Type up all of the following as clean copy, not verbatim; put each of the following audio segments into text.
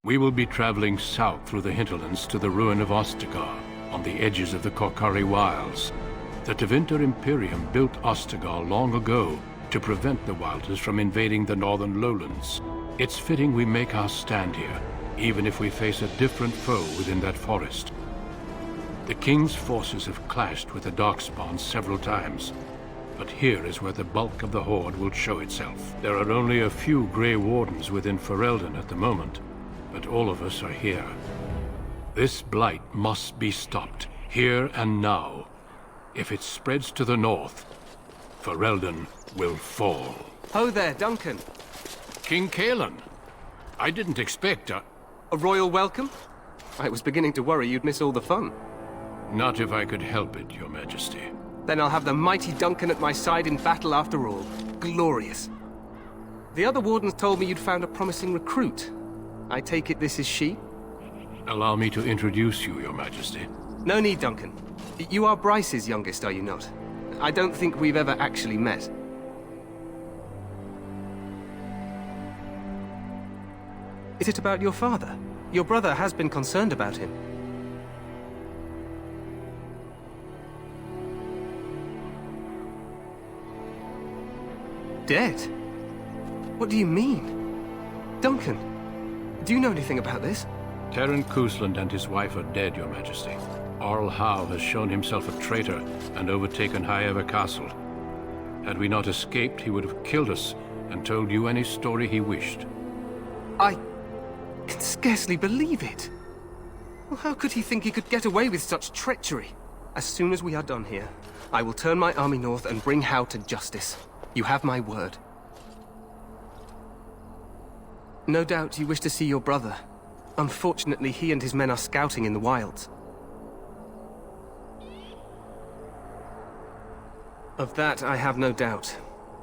We will be traveling south through the hinterlands to the ruin of Ostagar, on the edges of the Korkari Wilds. The Tevinter Imperium built Ostagar long ago to prevent the Wilders from invading the northern lowlands. It's fitting we make our stand here, even if we face a different foe within that forest. The King's forces have clashed with the Darkspawn several times, but here is where the bulk of the Horde will show itself. There are only a few Grey Wardens within Ferelden at the moment, but all of us are here. This blight must be stopped, here and now. If it spreads to the north, Ferelden will fall. Ho there, Duncan. King Kaelan. I didn't expect a royal welcome? I was beginning to worry you'd miss all the fun. Not if I could help it, Your Majesty. Then I'll have the mighty Duncan at my side in battle after all. Glorious. The other wardens told me you'd found a promising recruit. I take it this is she? Allow me to introduce you, Your Majesty. No need, Duncan. You are Bryce's youngest, are you not? I don't think we've ever actually met. Is it about your father? Your brother has been concerned about him. Dead? What do you mean? Duncan, do you know anything about this? Terran Cousland and his wife are dead, Your Majesty. Arl Howe has shown himself a traitor and overtaken Highever Castle. Had we not escaped, he would have killed us and told you any story he wished. I can scarcely believe it. Well, how could he think he could get away with such treachery? As soon as we are done here, I will turn my army north and bring Howe to justice. You have my word. No doubt you wish to see your brother. Unfortunately, he and his men are scouting in the wilds. Of that, I have no doubt.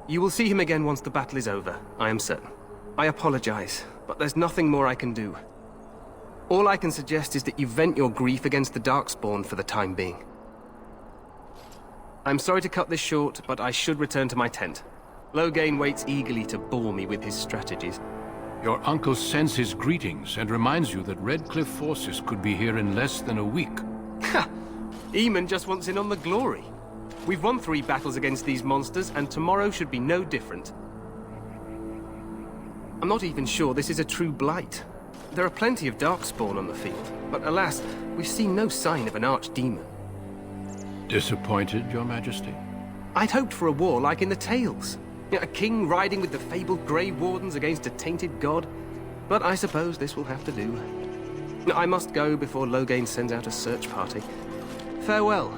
You will see him again once the battle is over, I am certain. I apologize, but there's nothing more I can do. All I can suggest is that you vent your grief against the Darkspawn for the time being. I'm sorry to cut this short, but I should return to my tent. Loghain waits eagerly to bore me with his strategies. Your uncle sends his greetings and reminds you that Redcliffe forces could be here in less than a week. Ha! Eamon just wants in on the glory. We've won 3 battles against these monsters, and tomorrow should be no different. I'm not even sure this is a true blight. There are plenty of Darkspawn on the field, but alas, we've seen no sign of an archdemon. Disappointed, Your Majesty? I'd hoped for a war like in the tales. A king riding with the fabled Grey Wardens against a tainted god. But I suppose this will have to do. I must go before Loghain sends out a search party. Farewell,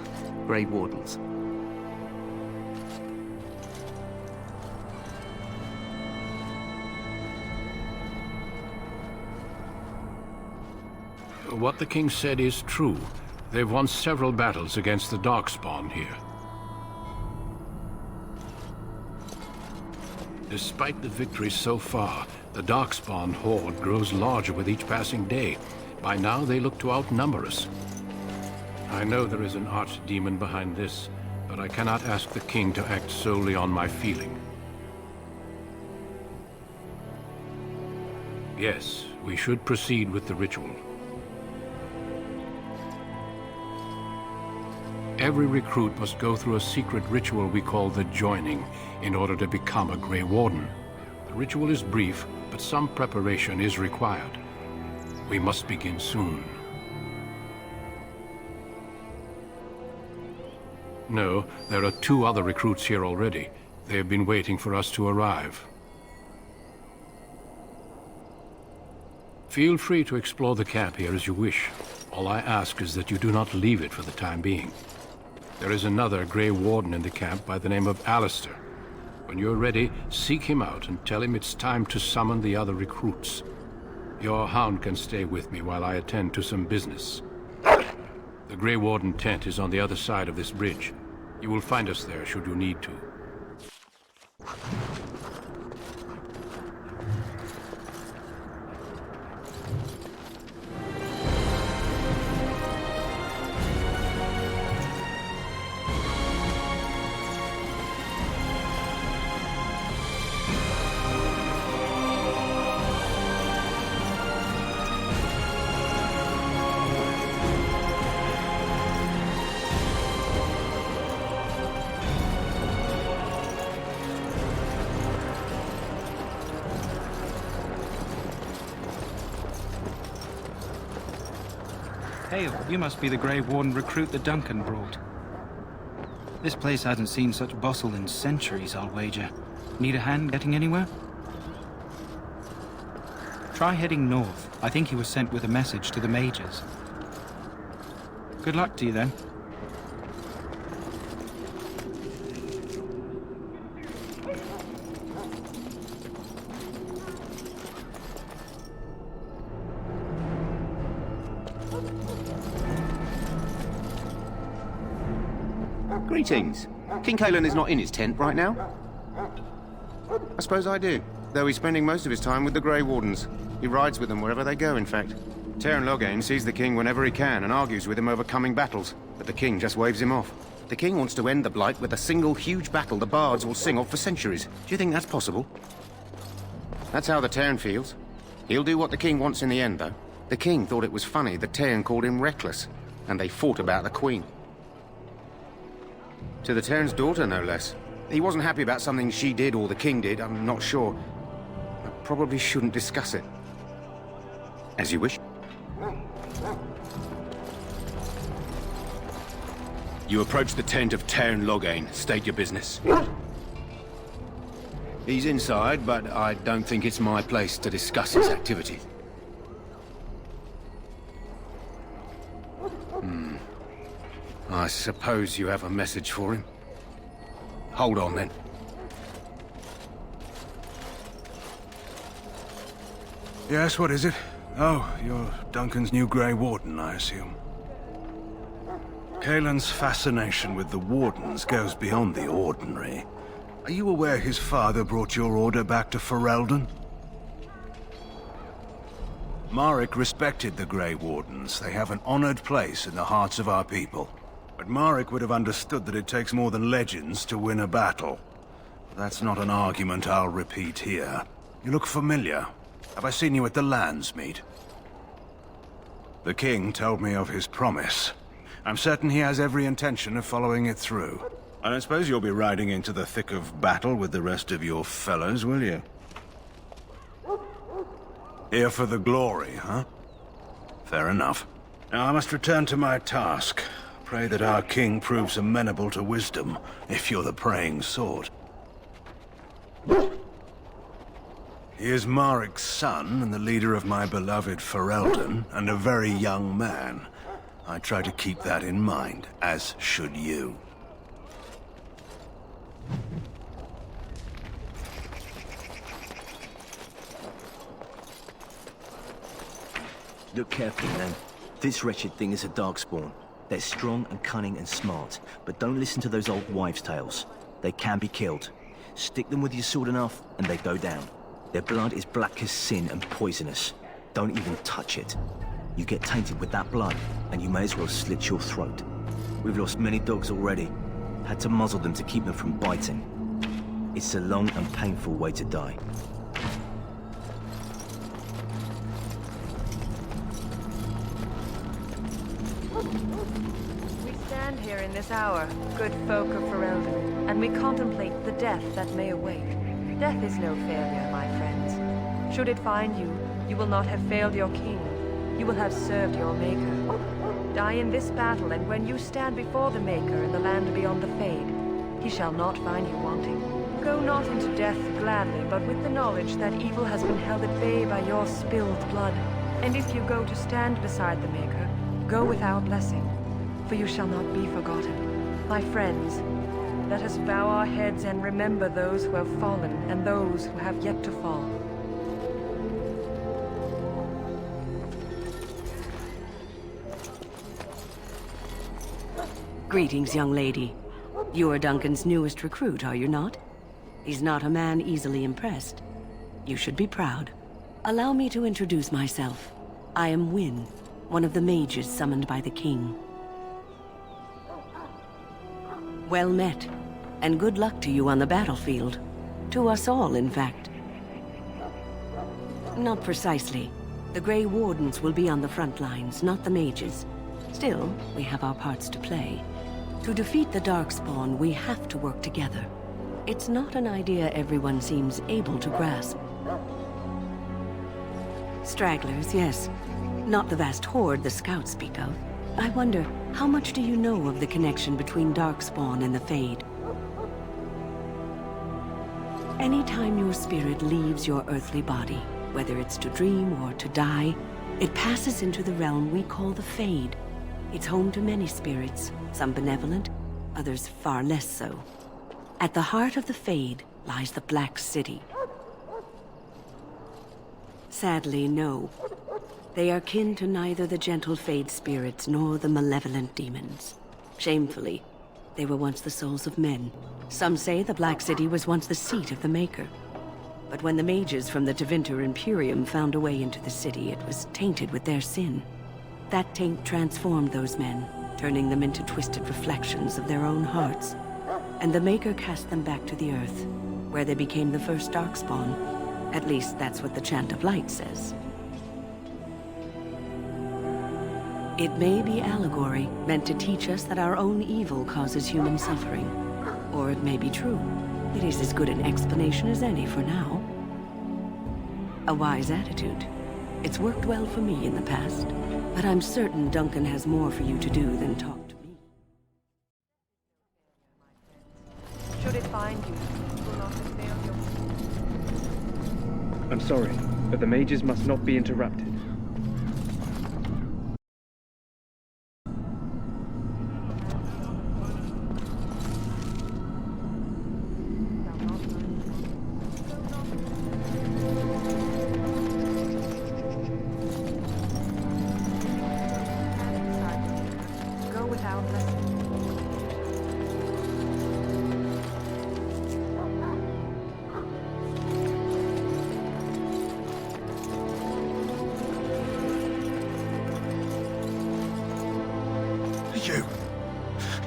Grey Wardens. What the king said is true. They've won several battles against the Darkspawn here. Despite the victories so far, the Darkspawn horde grows larger with each passing day. By now, they look to outnumber us. I know there is an archdemon behind this, but I cannot ask the king to act solely on my feeling. Yes, we should proceed with the ritual. Every recruit must go through a secret ritual we call the Joining in order to become a Grey Warden. The ritual is brief, but some preparation is required. We must begin soon. No, there are 2 other recruits here already. They have been waiting for us to arrive. Feel free to explore the camp here as you wish. All I ask is that you do not leave it for the time being. There is another Grey Warden in the camp by the name of Alistair. When you're ready, seek him out and tell him it's time to summon the other recruits. Your hound can stay with me while I attend to some business. The Grey Warden tent is on the other side of this bridge. You will find us there should you need to. Hail, you must be the Grey Warden recruit that Duncan brought. This place hasn't seen such bustle in centuries, I'll wager. Need a hand getting anywhere? Try heading north. I think he was sent with a message to the mages. Good luck to you then. Greetings. King Caelan is not in his tent right now? I suppose I do, though he's spending most of his time with the Grey Wardens. He rides with them wherever they go, in fact. Teyrn Loghain sees the king whenever he can and argues with him over coming battles, but the king just waves him off. The king wants to end the Blight with a single huge battle the bards will sing of for centuries. Do you think that's possible? That's how the Teyrn feels. He'll do what the king wants in the end, though. The king thought it was funny that Teyrn called him reckless, and they fought about the queen. To the Teyrn's daughter, no less. He wasn't happy about something she did or the king did, I'm not sure. I probably shouldn't discuss it. As you wish. You approach the tent of Teyrn Loghain. State your business. He's inside, but I don't think it's my place to discuss his activities. I suppose you have a message for him. Hold on, then. Yes, what is it? Oh, you're Duncan's new Grey Warden, I assume. Caelan's fascination with the Wardens goes beyond the ordinary. Are you aware his father brought your order back to Ferelden? Maric respected the Grey Wardens. They have an honored place in the hearts of our people. But Maric would have understood that it takes more than legends to win a battle. That's not an argument I'll repeat here. You look familiar. Have I seen you at the Lands meet? The king told me of his promise. I'm certain he has every intention of following it through. I don't suppose you'll be riding into the thick of battle with the rest of your fellows, will you? Here for the glory, huh? Fair enough. Now I must return to my task. Pray that our king proves amenable to wisdom, if you're the praying sort. He is Maric's son, and the leader of my beloved Ferelden, and a very young man. I try to keep that in mind, as should you. Look carefully, man. This wretched thing is a darkspawn. They're strong and cunning and smart, but don't listen to those old wives' tales. They can be killed. Stick them with your sword enough, and they go down. Their blood is black as sin and poisonous. Don't even touch it. You get tainted with that blood, and you may as well slit your throat. We've lost many dogs already. Had to muzzle them to keep them from biting. It's a long and painful way to die. Here in this hour, good folk of Ferelden, and we contemplate the death that may await. Death is no failure, my friends. Should it find you, you will not have failed your king. You will have served your Maker. Die in this battle, and when you stand before the Maker in the land beyond the Fade, he shall not find you wanting. Go not into death gladly, but with the knowledge that evil has been held at bay by your spilled blood. And if you go to stand beside the Maker, go with our blessing. For you shall not be forgotten. My friends, let us bow our heads and remember those who have fallen and those who have yet to fall. Greetings, young lady. You are Duncan's newest recruit, are you not? He's not a man easily impressed. You should be proud. Allow me to introduce myself. I am Wynne, one of the mages summoned by the king. Well met, and good luck to you on the battlefield. To us all, in fact. Not precisely. The Grey Wardens will be on the front lines, not the mages. Still, we have our parts to play. To defeat the Darkspawn, we have to work together. It's not an idea everyone seems able to grasp. Stragglers, yes. Not the vast horde the scouts speak of. I wonder, how much do you know of the connection between Darkspawn and the Fade? Anytime your spirit leaves your earthly body, whether it's to dream or to die, it passes into the realm we call the Fade. It's home to many spirits, some benevolent, others far less so. At the heart of the Fade lies the Black City. Sadly, no. They are kin to neither the gentle Fade spirits nor the malevolent demons. Shamefully, they were once the souls of men. Some say the Black City was once the seat of the Maker. But when the mages from the Tevinter Imperium found a way into the city, it was tainted with their sin. That taint transformed those men, turning them into twisted reflections of their own hearts. And the Maker cast them back to the Earth, where they became the first Darkspawn. At least that's what the Chant of Light says. It may be allegory, meant to teach us that our own evil causes human suffering. Or it may be true. It is as good an explanation as any for now. A wise attitude. It's worked well for me in the past, but I'm certain Duncan has more for you to do than talk to me. Should it find you, you will not have failed your... I'm sorry, but the mages must not be interrupted. Go without lesson.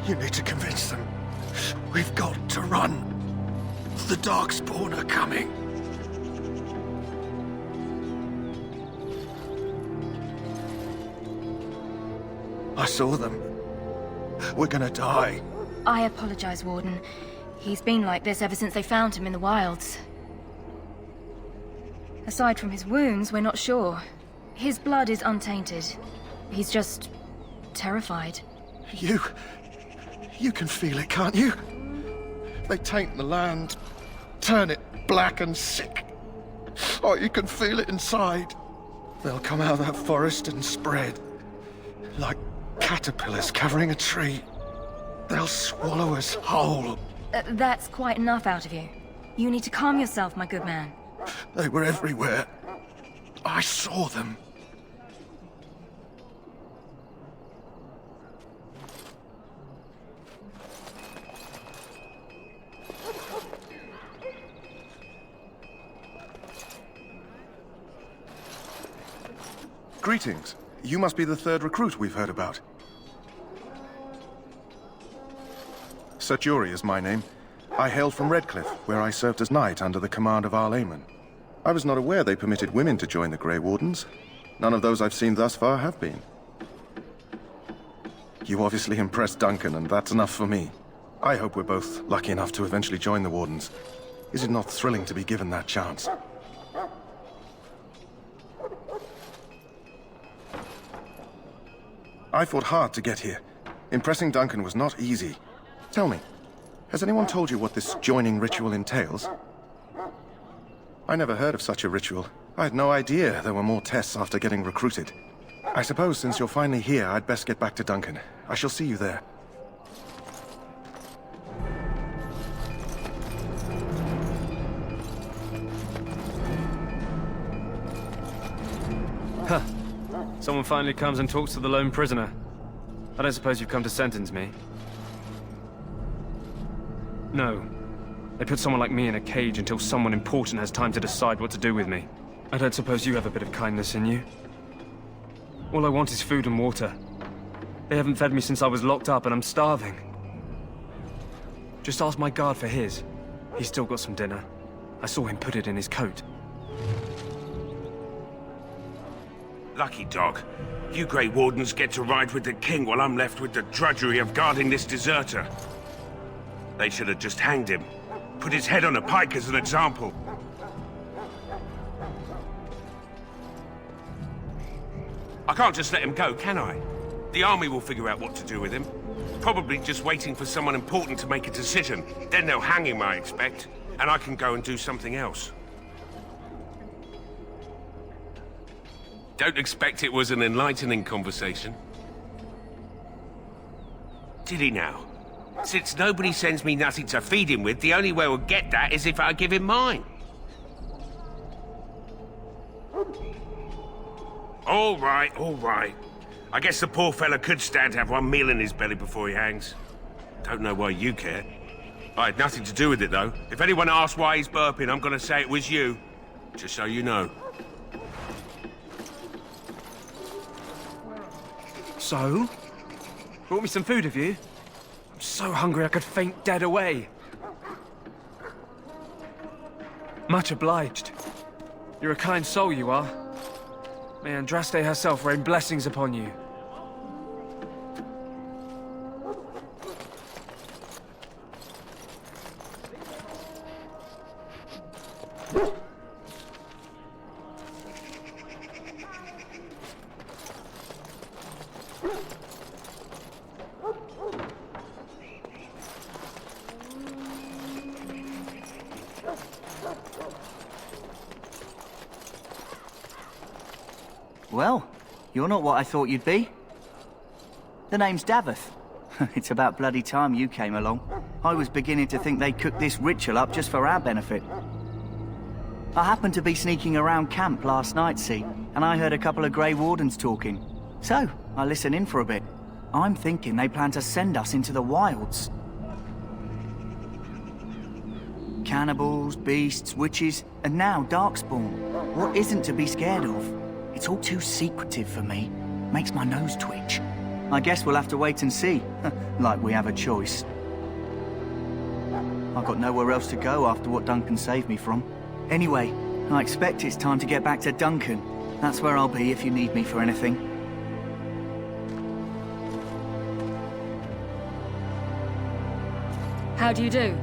You need to convince them. We've got to run. The Darkspawn are coming. I saw them. We're gonna die. I apologize, Warden. He's been like this ever since they found him in the wilds. Aside from his wounds, we're not sure. His blood is untainted. He's just... terrified. You can feel it, can't you? They taint the land, turn it black and sick. Oh, you can feel it inside. They'll come out of that forest and spread. Like caterpillars covering a tree. They'll swallow us whole. That's quite enough out of you. You need to calm yourself, my good man. They were everywhere. I saw them. Greetings. You must be the third recruit we've heard about. Serturi is my name. I hail from Redcliffe, where I served as knight under the command of Arlayman. I was not aware they permitted women to join the Grey Wardens. None of those I've seen thus far have been. You obviously impressed Duncan, and that's enough for me. I hope we're both lucky enough to eventually join the Wardens. Is it not thrilling to be given that chance? I fought hard to get here. Impressing Duncan was not easy. Tell me, has anyone told you what this joining ritual entails? I never heard of such a ritual. I had no idea there were more tests after getting recruited. I suppose since you're finally here, I'd best get back to Duncan. I shall see you there. Huh. Someone finally comes and talks to the lone prisoner. I don't suppose you've come to sentence me? No. They put someone like me in a cage until someone important has time to decide what to do with me. I don't suppose you have a bit of kindness in you? All I want is food and water. They haven't fed me since I was locked up and I'm starving. Just ask my guard for his. He's still got some dinner. I saw him put it in his coat. Lucky dog. You Grey Wardens get to ride with the king while I'm left with the drudgery of guarding this deserter. They should have just hanged him. Put his head on a pike as an I can't just let him go, can I? The army will figure out what to do with him. Probably just waiting for someone important to make a decision. Then they'll hang him, I expect. And I can go and do something else. Don't expect it was an enlightening conversation. Did he now? Since nobody sends me nothing to feed him with, the only way we'll get that is if I give him mine. All right, all right. I guess the poor fella could stand to have one meal in his belly before he hangs. Don't know why you care. I had nothing to do with it, though. If anyone asks why he's burping, I'm gonna say it was you. Just so you know. So? Brought me some food, have you? I'm so hungry I could faint dead away. Much obliged. You're a kind soul, you are. May Andraste herself rain blessings upon you. Well, you're not what I thought you'd be. The name's Daveth. It's about bloody time you came along. I was beginning to think they cooked this ritual up just for our benefit. I happened to be sneaking around camp last night, see, and I heard a couple of Grey Wardens talking. So, I listened in for a bit. I'm thinking they plan to send us into the wilds. Cannibals, beasts, witches, and now Darkspawn. What isn't to be scared of? It's all too secretive for me. Makes my nose twitch. I guess we'll have to wait and see. Like we have a choice. I've got nowhere else to go after what Duncan saved me from. Anyway, I expect it's time to get back to Duncan. That's where I'll be if you need me for anything. How do you do?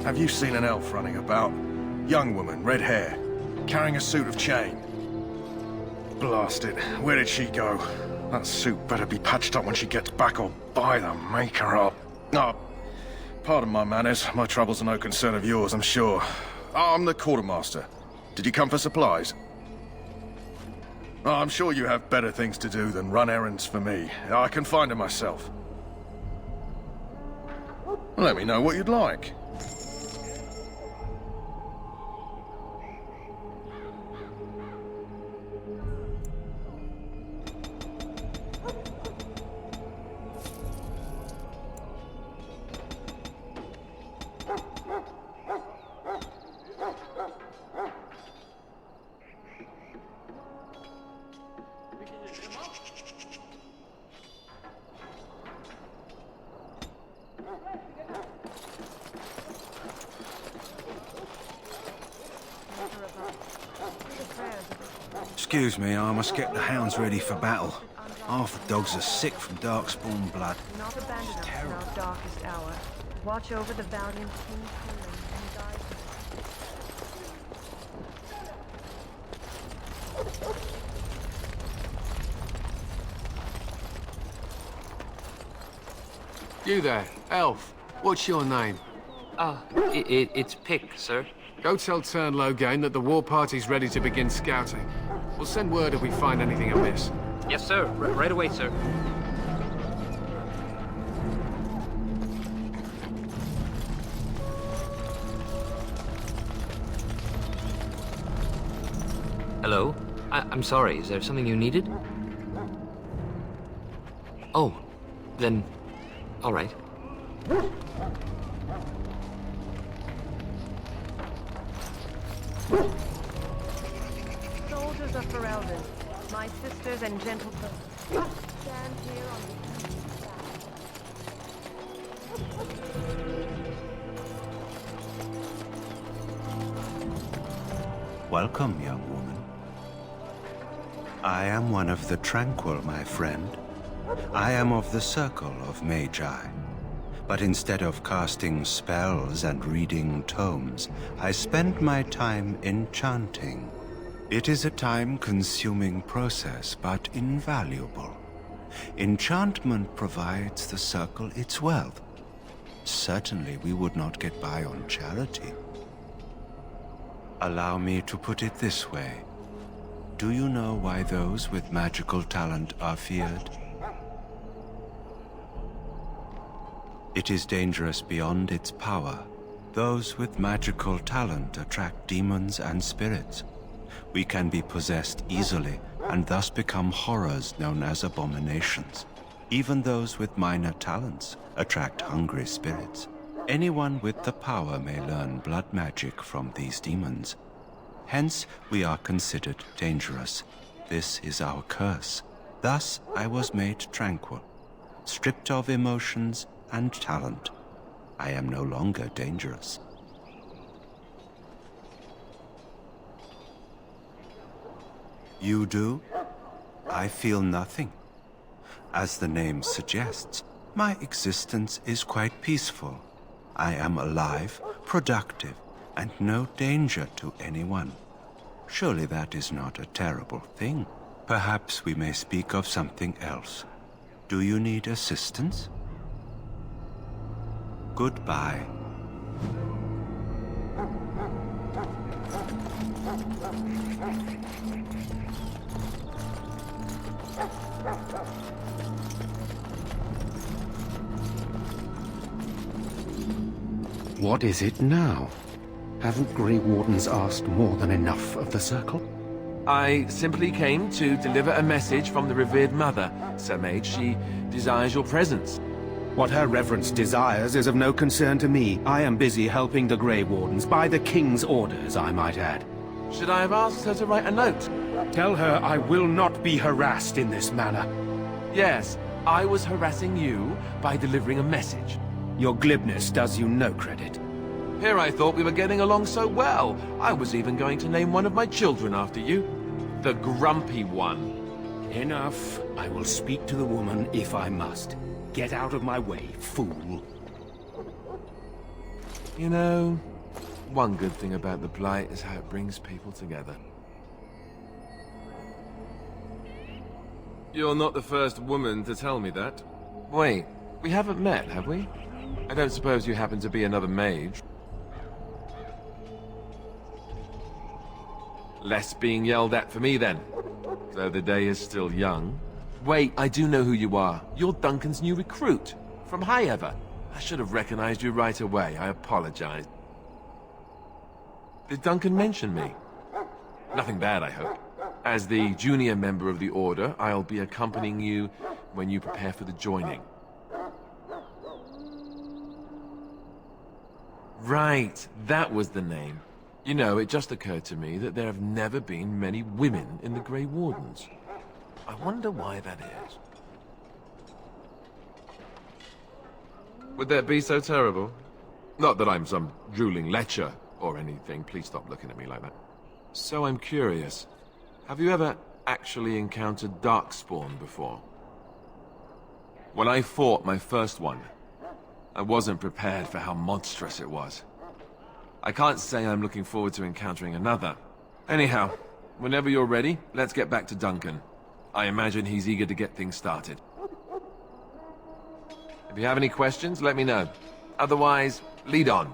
Have you seen an elf running about? Young woman, red hair, carrying a suit of chain. Blast it, where did she go? That suit better be patched up when she gets back or by the maker up. Oh, pardon my manners, my troubles are no concern of yours, I'm sure. I'm the quartermaster. Did you come for supplies? Oh, I'm sure you have better things to do than run errands for me. I can find them myself. Let me know what you'd like. Excuse me, I must get the hounds ready for battle. Half the dogs are sick from darkspawn blood. Not abandon us in our darkest hour. Watch over the valiant King Cullen and guide You there, elf. What's your name? It's Pick, sir. Go tell Tern Loghain that the war party's ready to begin scouting. We'll send word if we find anything amiss. Yes, sir. Right away, sir. Hello? I'm sorry, is there something you needed? Oh, then... all right. Soldiers of Ferelden, my sisters and gentlefolk, stand here on the king's side. Welcome, young woman. I am one of the Tranquil, my friend. I am of the Circle of Magi. But instead of casting spells and reading tomes, I spend my time enchanting. It is a time-consuming process, but invaluable. Enchantment provides the circle its wealth. Certainly we would not get by on charity. Allow me to put it this way. Do you know why those with magical talent are feared? It is dangerous beyond its power. Those with magical talent attract demons and spirits. We can be possessed easily, and thus become horrors known as abominations. Even those with minor talents attract hungry spirits. Anyone with the power may learn blood magic from these demons. Hence, we are considered dangerous. This is our curse. Thus, I was made tranquil, stripped of emotions and talent. I am no longer dangerous. You do? I feel nothing. As the name suggests, my existence is quite peaceful. I am alive, productive, and no danger to anyone. Surely that is not a terrible thing. Perhaps we may speak of something else. Do you need assistance? Goodbye. What is it now? Haven't Grey Wardens asked more than enough of the Circle? I simply came to deliver a message from the revered mother, Sir Mage. She desires your presence. What her reverence desires is of no concern to me. I am busy helping the Grey Wardens, by the King's orders, I might add. Should I have asked her to write a note? Tell her I will not be harassed in this manner. Yes, I was harassing you by delivering a message. Your glibness does you no credit. Here I thought we were getting along so well. I was even going to name one of my children after you. The Grumpy One. Enough. I will speak to the woman if I must. Get out of my way, fool. You know, one good thing about the Blight is how it brings people together. You're not the first woman to tell me that. Wait, we haven't met, have we? I don't suppose you happen to be another mage? Less being yelled at for me, then. Though the day is still young. Wait, I do know who you are. You're Duncan's new recruit. From High Ever. I should have recognized you right away. I apologize. Did Duncan mention me? Nothing bad, I hope. As the junior member of the Order, I'll be accompanying you when you prepare for the joining. Right, that was the name. You know, it just occurred to me that there have never been many women in the Grey Wardens. I wonder why that is. Would that be so terrible? Not that I'm some drooling lecher or anything. Please stop looking at me like that. So I'm curious. Have you ever actually encountered Darkspawn before? When I fought my first one, I wasn't prepared for how monstrous it was. I can't say I'm looking forward to encountering another. Anyhow, whenever you're ready, let's get back to Duncan. I imagine he's eager to get things started. If you have any questions, let me know. Otherwise, lead on.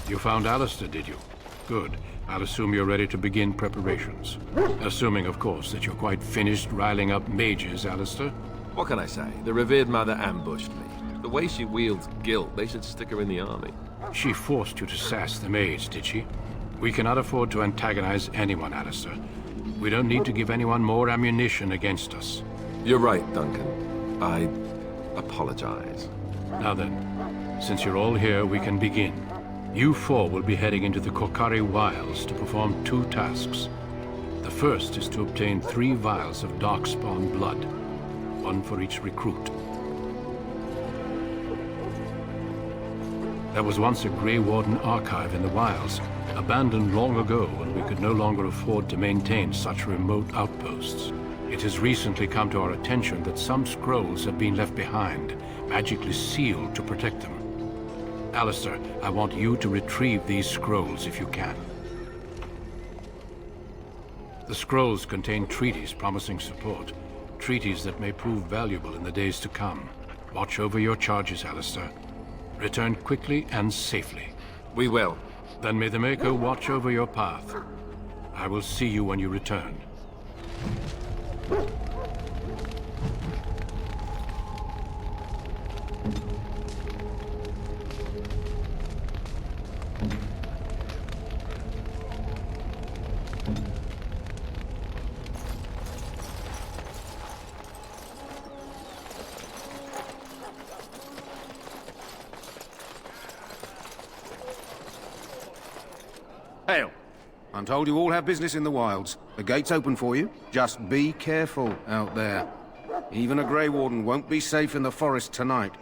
You found Alistair, did you? Good. I'll assume you're ready to begin preparations. Assuming, of course, that you're quite finished riling up mages, Alistair. What can I say? The revered mother ambushed me. The way she wields guilt, they should stick her in the army. She forced you to sass the maids, did she? We cannot afford to antagonize anyone, Alistair. We don't need to give anyone more ammunition against us. You're right, Duncan. I apologize. Now then, since you're all here, we can begin. You four will be heading into the Kokari Wilds to perform 2 tasks. The first is to obtain 3 vials of darkspawn blood, 1 for each recruit. There was once a Grey Warden archive in the wilds, abandoned long ago when we could no longer afford to maintain such remote outposts. It has recently come to our attention that some scrolls have been left behind, magically sealed to protect them. Alistair, I want you to retrieve these scrolls if you can. The scrolls contain treaties promising support, treaties that may prove valuable in the days to come. Watch over your charges, Alistair. Return quickly and safely. We will. Then may the Maker watch over your path. I will see you when you return. Hail. I'm told you all have business in the wilds. The gate's open for you. Just be careful out there. Even a Grey Warden won't be safe in the forest tonight.